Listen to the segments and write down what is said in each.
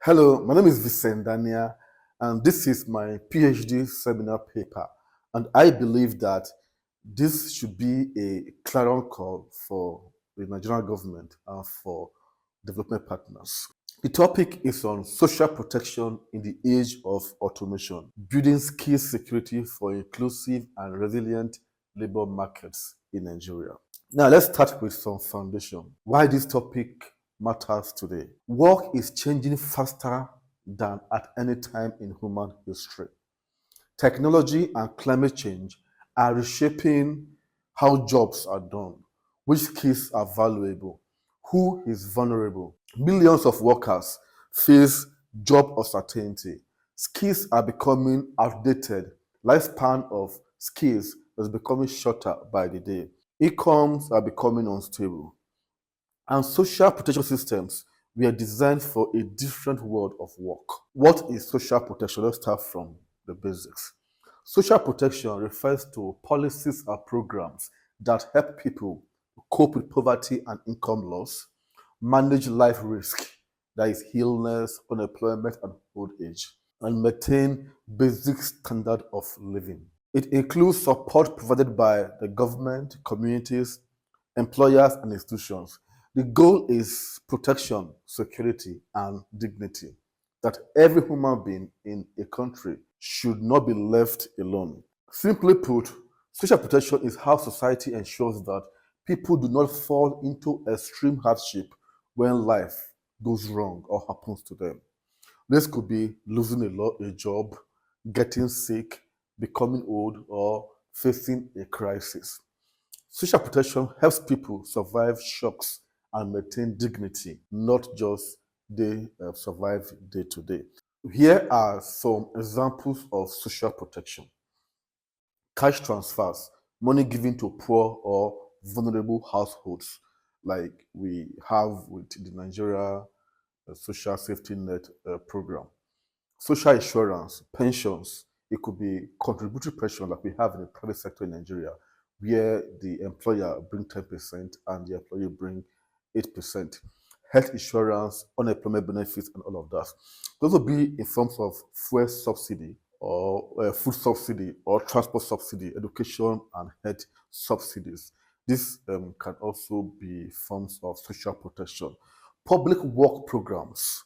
Hello, my name is Vincent Dania, and this is my PhD seminar paper. And I believe that this should be a clarion call for the Nigerian government and for development partners. The topic is on social protection in the age of automation, building skill security for inclusive and resilient labor markets in Nigeria. Now, let's start with some foundation. Why this topic matters today. Work is changing faster than at any time in human history. Technology and climate change are reshaping how jobs are done, which skills are valuable, who is vulnerable. Millions of workers face job uncertainty. Skills are becoming outdated. Lifespan of skills is becoming shorter by the day. Incomes are becoming unstable. And social protection systems were designed for a different world of work. What is social protection? Let's start from the basics. Social protection refers to policies or programs that help people cope with poverty and income loss, manage life risk, that is illness, unemployment, and old age, and maintain basic standard of living. It includes support provided by the government, communities, employers, and institutions. The goal is protection, security, and dignity. That every human being in a country should not be left alone. Simply put, social protection is how society ensures that people do not fall into extreme hardship when life goes wrong or happens to them. This could be losing a job, getting sick, becoming old, or facing a crisis. Social protection helps people survive shocks and maintain dignity, not just they survive day to day. Here are some examples of social protection. Cash transfers, money given to poor or vulnerable households, like we have with the Nigeria Social Safety Net program. Social insurance, pensions, it could be contributory pension like we have in the private sector in Nigeria, where the employer bring 10% and the employee bring 8%. Health insurance, unemployment benefits, and all of that. Those will be in forms of fuel subsidy or food subsidy or transport subsidy, education and health subsidies. This can also be forms of social protection. Public work programs,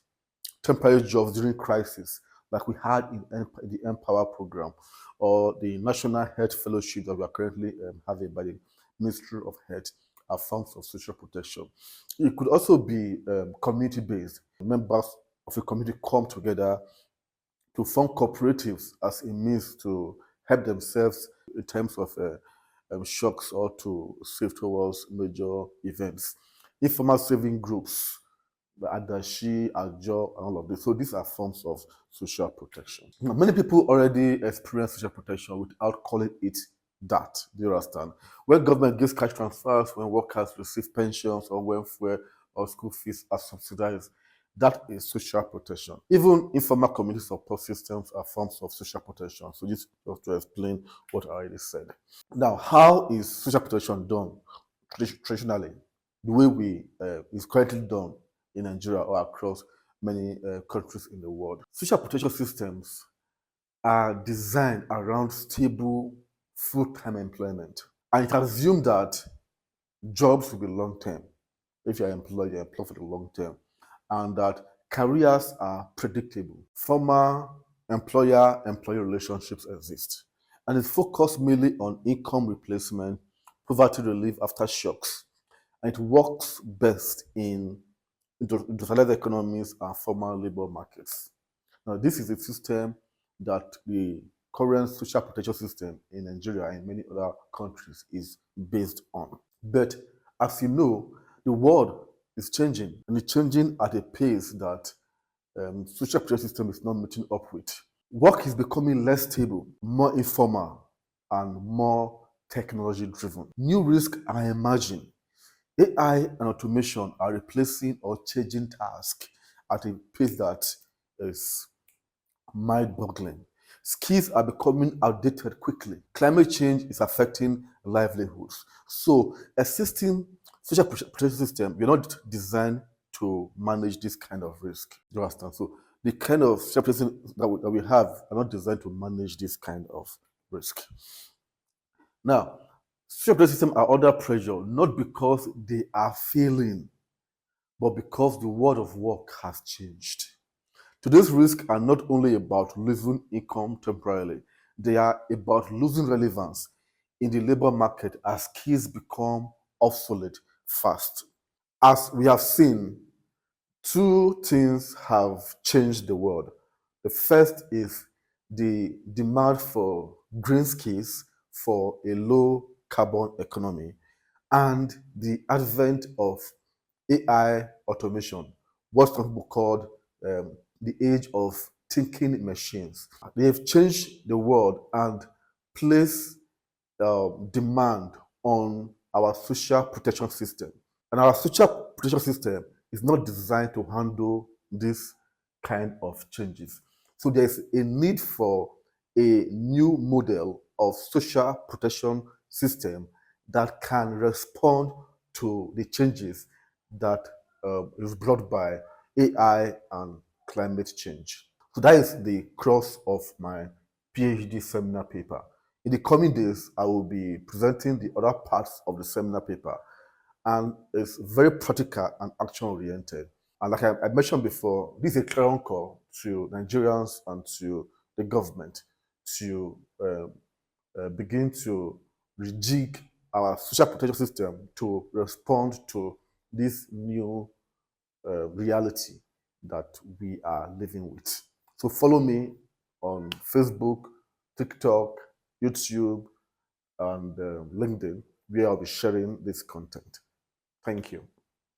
temporary jobs during crisis, like we had in the Empower program, or the National Health Fellowship that we are currently having by the Ministry of Health, are forms of social protection. It could also be community-based. Members of a community come together to form cooperatives as a means to help themselves in terms of shocks or to save towards major events. Informal saving groups, the Adashi, Ajo, and all of this. So these are forms of social protection. Now, many people already experience social protection without calling it that. Do you understand? When government gives cash transfers, when workers receive pensions, or when fuel or school fees are subsidized, that is social protection. Even informal community support systems are forms of social protection. So just to explain what I already said. Now, how is social protection done traditionally? The way we is currently done in Nigeria or across many countries in the world. Social protection systems are designed around stable full-time employment. And it assumes that jobs will be long-term. If you're employed, you're employed for the long term. And that careers are predictable. Former employer-employee relationships exist. And it focuses mainly on income replacement, poverty relief after shocks. And it works best in industrialized economies and formal labor markets. Now, this is a system that the current social protection system in Nigeria and many other countries is based on. But as you know, the world is changing, and it's changing at a pace that social protection system is not meeting up with. Work is becoming less stable, more informal, and more technology driven. New risks are emerging. AI and automation are replacing or changing tasks at a pace that is mind-boggling. Skills are becoming outdated quickly. Climate change is affecting livelihoods. So, existing social protection system, we're not designed to manage this kind of risk. You understand? So the kind of social systems that we have are not designed to manage this kind of risk. Now, social systems are under pressure not because they are failing, but because the world of work has changed. Today's risks are not only about losing income temporarily, they are about losing relevance in the labor market as skills become obsolete fast. As we have seen, two things have changed the world. The first is the demand for green skills for a low carbon economy and the advent of AI automation, what some people called the age of thinking machines. They have changed the world and placed demand on our social protection system. And our social protection system is not designed to handle this kind of changes. So there's a need for a new model of social protection system that can respond to the changes that is brought by AI and climate change. So that is the crux of my PhD seminar paper. In the coming days, I will be presenting the other parts of the seminar paper, and it's very practical and action-oriented. And like I mentioned before, this is a clarion call to Nigerians and to the government to begin to rejig our social protection system to respond to this new reality that we are living with. So follow me on Facebook, TikTok, YouTube, and LinkedIn, where I'll be sharing this content. Thank you.